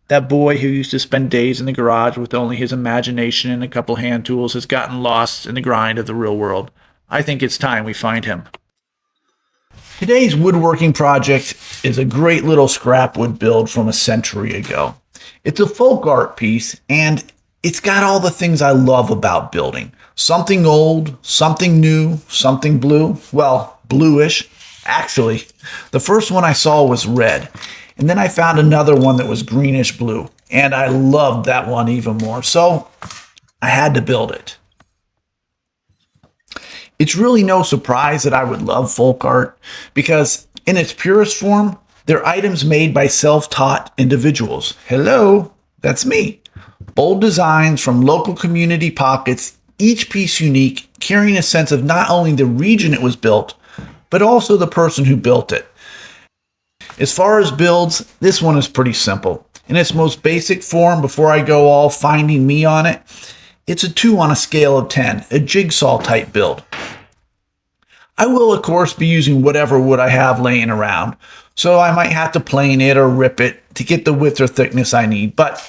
That boy who used to spend days in the garage with only his imagination and a couple hand tools has gotten lost in the grind of the real world. I think it's time we find him. Today's woodworking project is a great little scrap wood build from a century ago. It's a folk art piece, and it's got all the things I love about building. Something old, something new, something blue. Well, bluish. Actually, the first one I saw was red, and then I found another one that was greenish blue, and I loved that one even more, so I had to build it. It's really no surprise that I would love folk art because, in its purest form, they're items made by self-taught individuals. Hello, that's me. Bold designs from local community pockets, each piece unique, carrying a sense of not only the region it was built, but also the person who built it. As far as builds, this one is pretty simple. In its most basic form, before I go all finding me on it, it's a 2 on a scale of 10, a jigsaw type build. I will, of course, be using whatever wood I have laying around, so I might have to plane it or rip it to get the width or thickness I need, but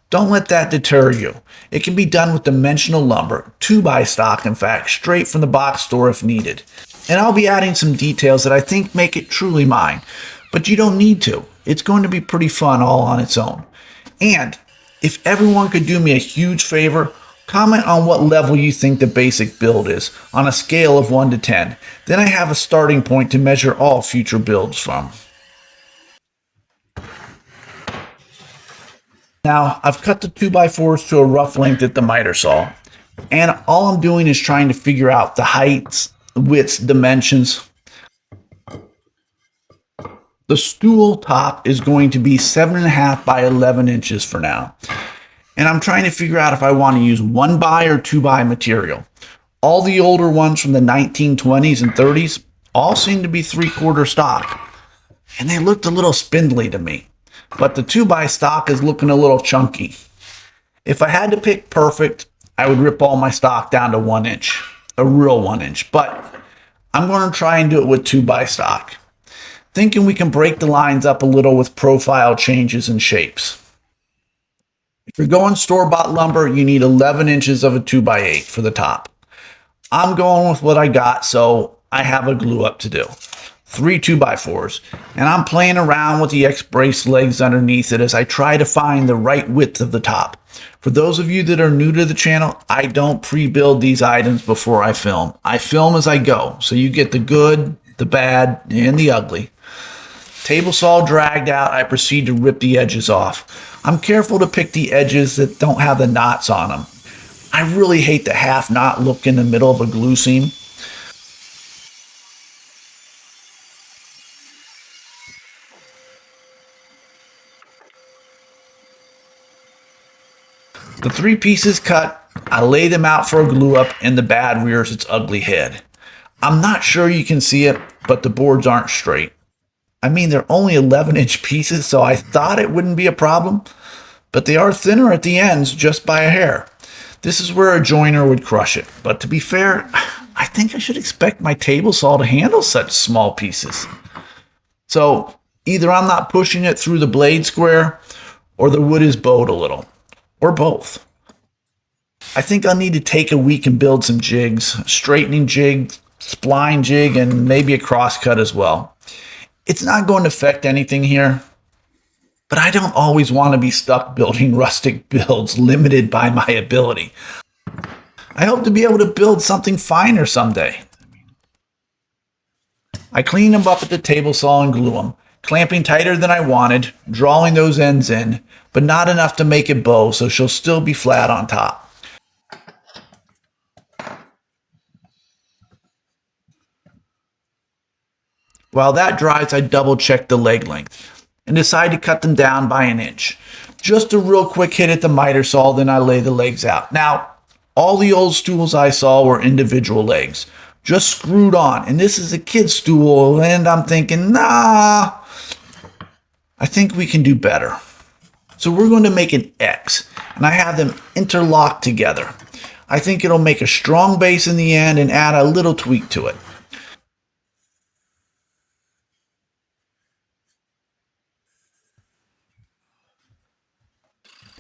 don't let that deter you. It can be done with dimensional lumber, 2x stock in fact, straight from the box store if needed. And I'll be adding some details that I think make it truly mine, but you don't need to. It's going to be pretty fun all on its own. And if everyone could do me a huge favor, comment on what level you think the basic build is on a scale of 1 to 10. Then I have a starting point to measure all future builds from. Now, I've cut the 2x4s to a rough length at the miter saw, and all I'm doing is trying to figure out the heights, widths, dimensions. The stool top is going to be 7.5 by 11 inches for now. And I'm trying to figure out if I want to use 1x or 2x material. All the older ones from the 1920s and 30s all seem to be 3/4 stock. And they looked a little spindly to me. But the 2x stock is looking a little chunky. If I had to pick perfect, I would rip all my stock down to 1 inch. A real 1 inch. But I'm going to try and do it with 2x stock. Thinking we can break the lines up a little with profile changes and shapes. If you're going store-bought lumber, you need 11 inches of a 2x8 for the top. I'm going with what I got, so I have a glue up to do. 3 2x4s, and I'm playing around with the X-brace legs underneath it as I try to find the right width of the top. For those of you that are new to the channel, I don't pre-build these items before I film. I film as I go, so you get the good, the bad, and the ugly. Table saw dragged out, I proceed to rip the edges off. I'm careful to pick the edges that don't have the knots on them. I really hate the half knot look in the middle of a glue seam. The 3 pieces cut, I lay them out for a glue up and the bad rears its ugly head. I'm not sure you can see it, but the boards aren't straight. I mean, they're only 11-inch pieces, so I thought it wouldn't be a problem, but they are thinner at the ends just by a hair. This is where a joiner would crush it, but to be fair, I think I should expect my table saw to handle such small pieces. So either I'm not pushing it through the blade square, or the wood is bowed a little, or both. I think I'll need to take a week and build some jigs, straightening jig, spline jig, and maybe a crosscut as well. It's not going to affect anything here, but I don't always want to be stuck building rustic builds limited by my ability. I hope to be able to build something finer someday. I clean them up at the table saw and glue them, clamping tighter than I wanted, drawing those ends in, but not enough to make it bow, so she'll still be flat on top. While that dries, I double check the leg length and decide to cut them down by 1 inch. Just a real quick hit at the miter saw, then I lay the legs out. Now, all the old stools I saw were individual legs, just screwed on, and this is a kid's stool, and I'm thinking, nah, I think we can do better. So we're going to make an X, and I have them interlocked together. I think it'll make a strong base in the end and add a little tweak to it.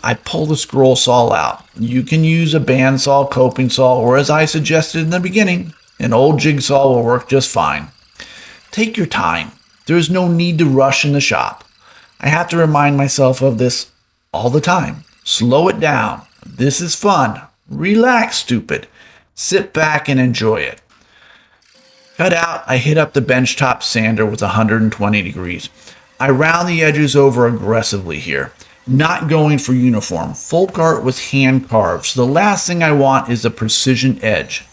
I pull the scroll saw out. You can use a bandsaw, coping saw, or as I suggested in the beginning, an old jigsaw will work just fine. Take your time. There is no need to rush in the shop. I have to remind myself of this all the time. Slow it down. This is fun. Relax, stupid. Sit back and enjoy it. Cut out, I hit up the benchtop sander with 120 degrees. I round the edges over aggressively here. Not going for uniform. Folk art was hand carved, so the last thing I want is a precision edge.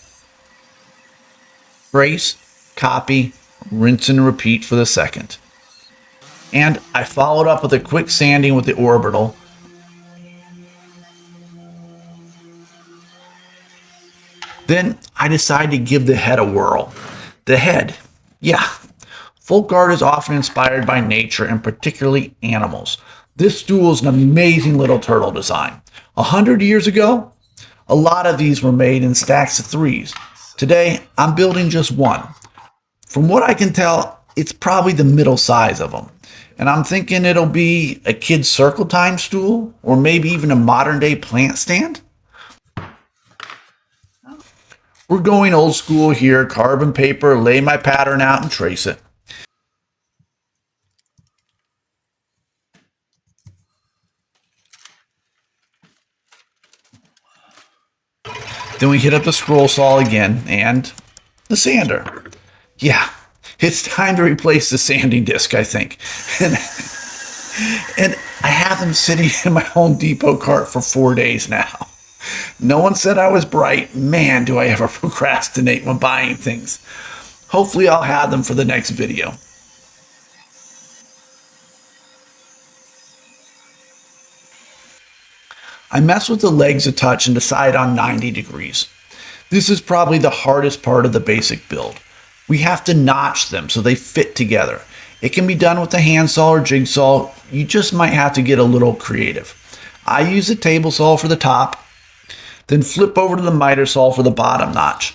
Trace, copy, rinse and repeat for the second. And I followed up with a quick sanding with the orbital. Then I decided to give the head a whirl. The head, yeah. Folk art is often inspired by nature and particularly animals. This stool is an amazing little turtle design. 100 years ago, a lot of these were made in stacks of 3s. Today, I'm building just one. From what I can tell, it's probably the middle size of them. And I'm thinking it'll be a kid's circle time stool or maybe even a modern day plant stand. We're going old school here, carbon paper, lay my pattern out and trace it. Then we hit up the scroll saw again and the sander. Yeah, it's time to replace the sanding disc, I think. And I have them sitting in my Home Depot cart for 4 days now. No one said I was bright. Man, do I ever procrastinate when buying things. Hopefully I'll have them for the next video. I mess with the legs a touch and decide on 90 degrees. This is probably the hardest part of the basic build. We have to notch them so they fit together. It can be done with a handsaw or jigsaw. You just might have to get a little creative. I use a table saw for the top, then flip over to the miter saw for the bottom notch.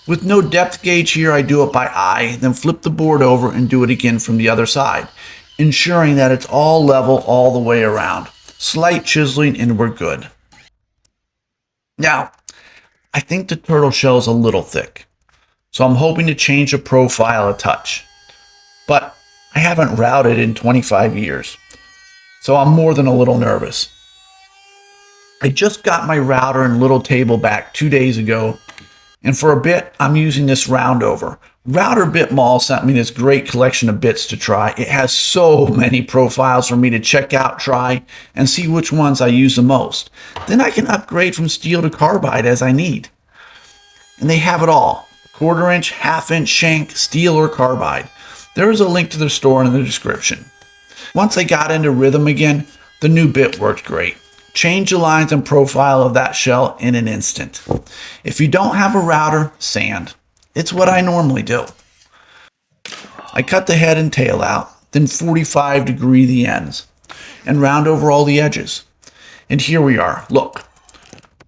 With no depth gauge here, I do it by eye, then flip the board over and do it again from the other side, ensuring that it's all level all the way around. Slight chiseling and we're good. Now, I think the turtle shell is a little thick, so I'm hoping to change the profile a touch. But I haven't routed in 25 years, so I'm more than a little nervous. I just got my router and little table back 2 days ago, and for a bit, I'm using this roundover. RouterBitMall sent me this great collection of bits to try. It has so many profiles for me to check out, try, and see which ones I use the most. Then I can upgrade from steel to carbide as I need. And they have it all. 1/4 inch, 1/2 inch shank, steel or carbide. There is a link to their store in the description. Once I got into rhythm again, the new bit worked great. Change the lines and profile of that shell in an instant. If you don't have a router, sand. It's what I normally do. I cut the head and tail out, then 45 degree the ends, and round over all the edges. And here we are. Look,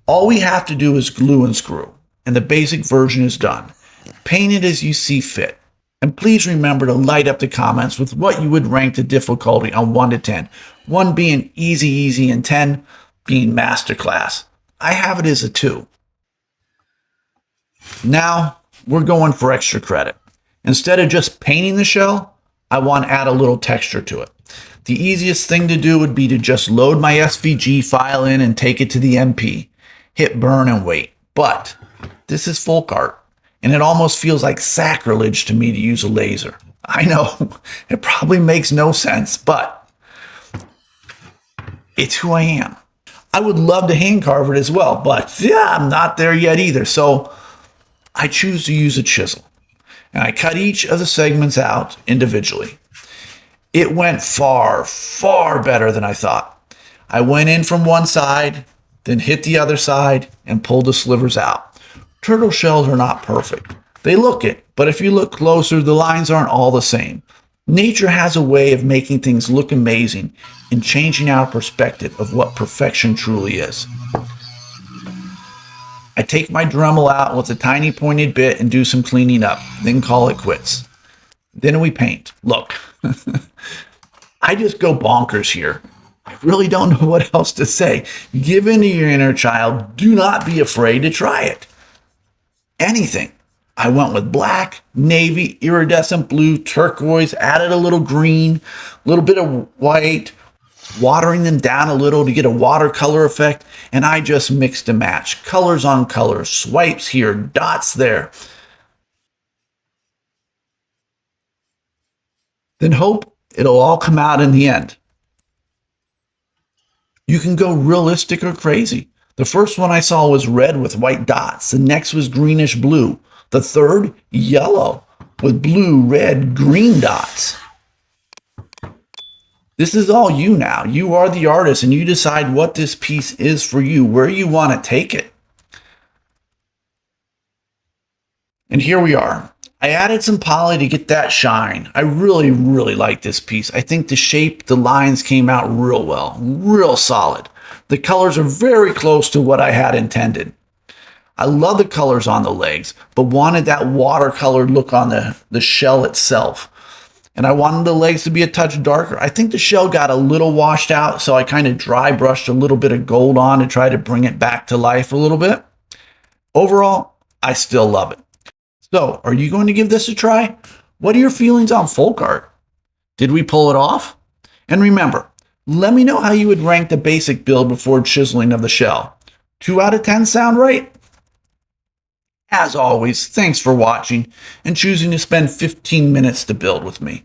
all we have to do is glue and screw, and the basic version is done. Paint it as you see fit. And please remember to light up the comments with what you would rank the difficulty on 1 to 10. 1 being easy, and 10 being masterclass. I have it as a 2. Now, we're going for extra credit. Instead of just painting the shell, I want to add a little texture to it. The easiest thing to do would be to just load my SVG file in and take it to the MP, hit burn and wait. But this is folk art, and it almost feels like sacrilege to me to use a laser. I know, it probably makes no sense, but it's who I am. I would love to hand carve it as well, but yeah, I'm not there yet either. So I choose to use a chisel, and I cut each of the segments out individually. It went far, far better than I thought. I went in from one side, then hit the other side and pulled the slivers out. Turtle shells are not perfect. They look it, but if you look closer, the lines aren't all the same. Nature has a way of making things look amazing and changing our perspective of what perfection truly is. I take my Dremel out with a tiny pointed bit and do some cleaning up, then call it quits. Then we paint. Look, I just go bonkers here. I really don't know what else to say. Give in to your inner child. Do not be afraid to try it. Anything. I went with black, navy, iridescent blue, turquoise, added a little green, a little bit of white, watering them down a little to get a watercolor effect, and I just mixed and matched. Colors on colors, swipes here, dots there. Then hope it'll all come out in the end. You can go realistic or crazy. The first one I saw was red with white dots. The next was greenish blue. The third, yellow with blue, red, green dots. This is all you now. You are the artist and you decide what this piece is for you, where you want to take it. And here we are. I added some poly to get that shine. I really like this piece. I think the shape, the lines came out real well, real solid. The colors are very close to what I had intended. I love the colors on the legs, but wanted that watercolor look on the shell itself. And I wanted the legs to be a touch darker. I think the shell got a little washed out, so I kind of dry brushed a little bit of gold on to try to bring it back to life a little bit. Overall, I still love it. So, are you going to give this a try? What are your feelings on folk art? Did we pull it off? And remember, let me know how you would rank the basic build before chiseling of the shell. 2 out of 10 sound right? As always, thanks for watching and choosing to spend 15 minutes to build with me.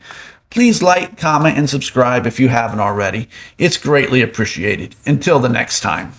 Please like, comment, and subscribe if you haven't already. It's greatly appreciated. Until the next time.